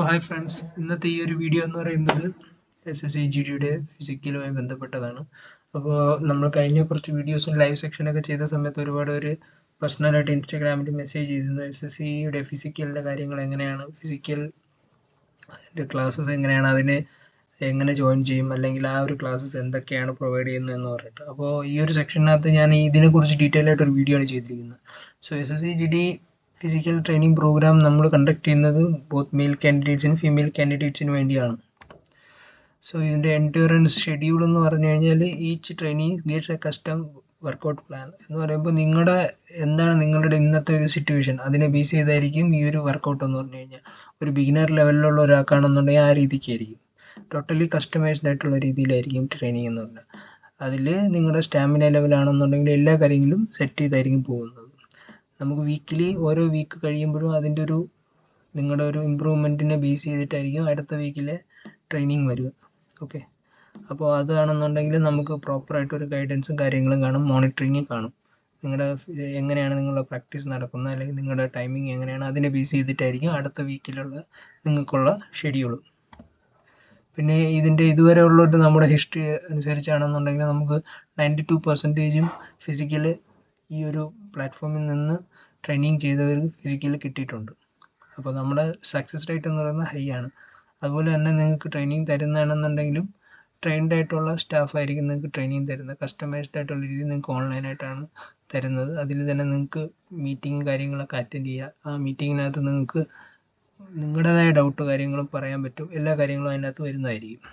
Hi friends, ഇന്നത്തെ ഈ ഒരു വീഡിയോ എന്ന് പറയുന്നത് SSC GDയുടെ ഫിസിക്കലുമായി ബന്ധപ്പെട്ടതാണ്. അപ്പോൾ നമ്മൾ കഴിഞ്ഞ കുറച്ച് വീഡിയോസും ലൈവ് സെക്ഷനൊക്കെ ചെയ്ത സമയത്ത് ഒരുപാട് പേര് പേഴ്സണലായിട്ട് ഇൻസ്റ്റാഗ്രാമിൽ മെസ്സേജ് ചെയ്തിരുന്നു. SSCയുടെ ഫിസിക്കലിൻ്റെ കാര്യങ്ങൾ എങ്ങനെയാണ്, ഫിസിക്കൽ ക്ലാസ്സസ് എങ്ങനെയാണ്, അതിന് എങ്ങനെ ജോയിൻ ചെയ്യും, അല്ലെങ്കിൽ ആ ഒരു ക്ലാസ്സസ് എന്തൊക്കെയാണ് പ്രൊവൈഡ് ചെയ്യുന്നതെന്ന് പറഞ്ഞിട്ട്. അപ്പോൾ ഈ ഒരു സെക്ഷനകത്ത് ഞാൻ ഇതിനെക്കുറിച്ച് ഡീറ്റെയിൽ ആയിട്ടൊരു വീഡിയോ ആണ് ചെയ്തിരിക്കുന്നത്. So SSC GD physical training programme നമ്മൾ കണ്ടക്ട് ചെയ്യുന്നത് ബോത്ത് മെയിൽ കാൻഡിഡേറ്റ്സിനും ഫീമെയിൽ കാൻഡിഡേറ്റ്സിനും വേണ്ടിയാണ്. സോ ഇതിൻ്റെ എൻഡ്യൂറൻസ് ഷെഡ്യൂൾ എന്ന് പറഞ്ഞു കഴിഞ്ഞാൽ each training gets a custom workout plan എന്ന് പറയുമ്പോൾ എന്താണ് നിങ്ങളുടെ ഇന്നത്തെ ഒരു സിറ്റുവേഷൻ, അതിനെ ബേസ് ചെയ്തായിരിക്കും ഈ ഒരു വർക്കൗട്ട് എന്ന് പറഞ്ഞു കഴിഞ്ഞാൽ. ഒരു ബിഗിനർ ലെവലിലുള്ള ഒരാൾക്കാണെന്നുണ്ടെങ്കിൽ ആ രീതിക്കായിരിക്കും, ടോട്ടലി കസ്റ്റമൈസ്ഡ് ആയിട്ടുള്ള രീതിയിലായിരിക്കും ട്രെയിനിങ് എന്ന് പറഞ്ഞാൽ. അതിൽ നിങ്ങളുടെ സ്റ്റാമിന ലെവലാണെന്നുണ്ടെങ്കിൽ എല്ലാ കാര്യങ്ങളും സെറ്റ് ചെയ്തായിരിക്കും പോകുന്നത്. നമുക്ക് വീക്കിലി ഓരോ വീക്ക് കഴിയുമ്പോഴും അതിൻ്റെ നിങ്ങളുടെ ഒരു ഇമ്പ്രൂവ്മെൻറ്റിനെ ബേസ് ചെയ്തിട്ടായിരിക്കും അടുത്ത വീക്കിലെ ട്രെയിനിങ് വരിക. ഓക്കെ, അപ്പോൾ അതാണെന്നുണ്ടെങ്കിൽ നമുക്ക് പ്രോപ്പറായിട്ടൊരു ഗൈഡൻസും കാര്യങ്ങളും കാണും, മോണിറ്ററിങ് കാണും. എങ്ങനെയാണ് നിങ്ങളുടെ പ്രാക്ടീസ് നടക്കുന്നത്, അല്ലെങ്കിൽ നിങ്ങളുടെ ടൈമിംഗ് എങ്ങനെയാണ്, അതിനെ ബേസ് ചെയ്തിട്ടായിരിക്കും അടുത്ത വീക്കിലുള്ള നിങ്ങൾക്കുള്ള ഷെഡ്യൂൾ. പിന്നെ ഇതിൻ്റെ ഇതുവരെ ഉള്ളൊരു നമ്മുടെ ഹിസ്റ്ററി അനുസരിച്ചാണെന്നുണ്ടെങ്കിൽ നമുക്ക് 92% ഫിസിക്കൽ ഈ ഒരു പ്ലാറ്റ്ഫോമിൽ നിന്ന് ട്രെയിനിങ് ചെയ്തവർക്ക് ഫിസിക്കൽ കിട്ടിയിട്ടുണ്ട്. അപ്പോൾ നമ്മുടെ സക്സസ് റേറ്റ് എന്ന് പറയുന്നത് ഹൈ ആണ്. അതുപോലെ തന്നെ നിങ്ങൾക്ക് ട്രെയിനിങ് തരുന്നതാണെന്നുണ്ടെങ്കിലും ട്രെയിൻഡ് ആയിട്ടുള്ള സ്റ്റാഫായിരിക്കും നിങ്ങൾക്ക് ട്രെയിനിങ് തരുന്നത്. കസ്റ്റമൈസ്ഡ് ആയിട്ടുള്ള രീതി നിങ്ങൾക്ക് ഓൺലൈനായിട്ടാണ് തരുന്നത്. അതിൽ തന്നെ നിങ്ങൾക്ക് മീറ്റിംഗ് കാര്യങ്ങളൊക്കെ അറ്റൻഡ് ചെയ്യുക. ആ മീറ്റിങ്ങിനകത്ത് നിങ്ങൾക്ക് നിങ്ങളുടേതായ ഡൗട്ട് കാര്യങ്ങളും പറയാൻ പറ്റും. എല്ലാ കാര്യങ്ങളും അതിനകത്ത് വരുന്നതായിരിക്കും.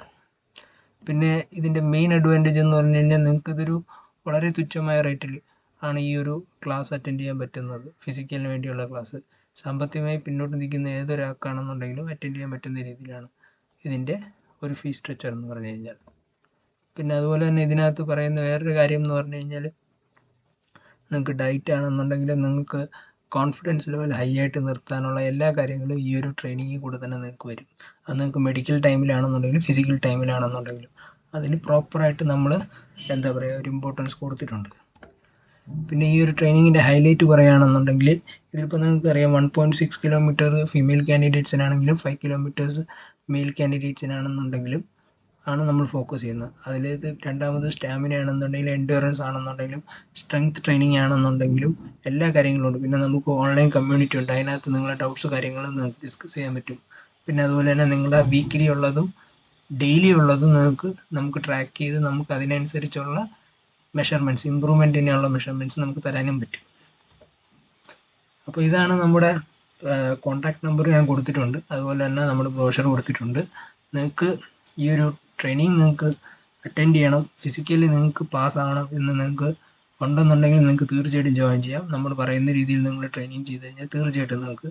പിന്നെ ഇതിൻ്റെ മെയിൻ അഡ്വാൻറ്റേജ് എന്ന് പറഞ്ഞു കഴിഞ്ഞാൽ നിങ്ങൾക്കിതൊരു വളരെ തുച്ഛമായ റേറ്റിൽ ആണ് ഈ ഒരു ക്ലാസ് അറ്റൻഡ് ചെയ്യാൻ പറ്റുന്നത്. ഫിസിക്കലിന് വേണ്ടിയുള്ള ക്ലാസ് സാമ്പത്തികമായി പിന്നോട്ട് നിൽക്കുന്ന ഏതൊരാൾക്കാണെന്നുണ്ടെങ്കിലും അറ്റൻഡ് ചെയ്യാൻ പറ്റുന്ന രീതിയിലാണ് ഇതിൻ്റെ ഒരു ഫീസ് സ്ട്രക്ചർ എന്ന് പറഞ്ഞു കഴിഞ്ഞാൽ. പിന്നെ അതുപോലെ തന്നെ ഇതിനകത്ത് പറയുന്ന വേറൊരു കാര്യം എന്ന് പറഞ്ഞു കഴിഞ്ഞാൽ നിങ്ങൾക്ക് ഡയറ്റ് ആണെന്നുണ്ടെങ്കിൽ നിങ്ങൾക്ക് കോൺഫിഡൻസ് ലെവൽ ഹൈ ആയിട്ട് നിർത്താനുള്ള എല്ലാ കാര്യങ്ങളും ഈ ഒരു ട്രെയിനിങ്ങിൽ കൂടെ തന്നെ നിങ്ങൾക്ക് വരും. അത് നിങ്ങൾക്ക് മെഡിക്കൽ ടൈമിലാണെന്നുണ്ടെങ്കിലും ഫിസിക്കൽ ടൈമിലാണെന്നുണ്ടെങ്കിലും അതിന് പ്രോപ്പറായിട്ട് നമ്മൾ ഒരു ഇമ്പോർട്ടൻസ് കൊടുത്തിട്ടുണ്ട്. പിന്നെ ഈ ഒരു ട്രെയിനിങ്ങിൻ്റെ ഹൈലൈറ്റ് പറയുകയാണെന്നുണ്ടെങ്കിൽ ഇതിലിപ്പോൾ നിങ്ങൾക്കറിയാം 1.6 കിലോമീറ്റർ ഫീമെയിൽ കാൻഡിഡേറ്റ്സിനാണെങ്കിലും 5 കിലോമീറ്റേഴ്സ് മെയിൽ കാൻഡിഡേറ്റ്സിനാണെന്നുണ്ടെങ്കിലും ആണ് നമ്മൾ ഫോക്കസ് ചെയ്യുന്നത്. അതിലേത് രണ്ടാമത് സ്റ്റാമിന ആണെന്നുണ്ടെങ്കിലും എൻഡ്യൂറൻസ് ആണെന്നുണ്ടെങ്കിലും സ്ട്രെങ്ത് ട്രെയിനിങ് ആണെന്നുണ്ടെങ്കിലും എല്ലാ കാര്യങ്ങളും ഉണ്ട്. പിന്നെ നമുക്ക് ഓൺലൈൻ കമ്മ്യൂണിറ്റി ഉണ്ട്, അതിനകത്ത് നിങ്ങളുടെ ഡൗട്ട്സ് കാര്യങ്ങളും നിങ്ങൾക്ക് ഡിസ്കസ് ചെയ്യാൻ പറ്റും. പിന്നെ അതുപോലെ തന്നെ നിങ്ങളുടെ വീക്കിലി ഉള്ളതും ഡെയിലി ഉള്ളതും നമുക്ക് ട്രാക്ക് ചെയ്ത് നമുക്ക് അതിനനുസരിച്ചുള്ള മെഷർമെൻറ്റ്സ്, ഇമ്പ്രൂവ്മെൻറ്റിനുള്ള മെഷർമെൻറ്റ്സ് നമുക്ക് തരാനും പറ്റും. അപ്പോൾ ഇതാണ് നമ്മുടെ കോൺടാക്ട് നമ്പർ ഞാൻ കൊടുത്തിട്ടുണ്ട്. അതുപോലെ തന്നെ നമ്മുടെ ബ്രോഷർ കൊടുത്തിട്ടുണ്ട്. നിങ്ങൾക്ക് ഈ ഒരു ട്രെയിനിങ് നിങ്ങൾക്ക് അറ്റൻഡ് ചെയ്യണം, ഫിസിക്കലി നിങ്ങൾക്ക് പാസ്സാകണം എന്ന് നിങ്ങൾക്ക് ഉണ്ടെന്നുണ്ടെങ്കിൽ നിങ്ങൾക്ക് തീർച്ചയായിട്ടും ജോയിൻ ചെയ്യാം. നമ്മൾ പറയുന്ന രീതിയിൽ നിങ്ങൾ ട്രെയിനിങ് ചെയ്ത് കഴിഞ്ഞാൽ തീർച്ചയായിട്ടും നിങ്ങൾക്ക്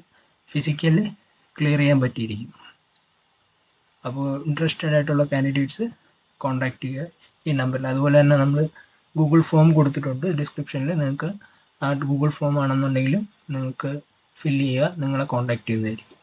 ഫിസിക്കലി ക്ലിയർ ചെയ്യാൻ പറ്റിയിരിക്കും. അപ്പോൾ ഇൻട്രസ്റ്റഡ് ആയിട്ടുള്ള കാൻഡിഡേറ്റ്സ് കോൺടാക്ട് ചെയ്യുക ഈ നമ്പറിൽ. അതുപോലെ തന്നെ നമ്മൾ ഗൂഗിൾ ഫോം കൊടുത്തിട്ടുണ്ട് ഡിസ്ക്രിപ്ഷനിൽ. നിങ്ങൾക്ക് ആ ഗൂഗിൾ ഫോം ആണെന്നുണ്ടെങ്കിലും നിങ്ങൾക്ക് ഫില്ല് ചെയ്യുക, നിങ്ങളെ കോൺടാക്ട് ചെയ്യുന്നതായിരിക്കും.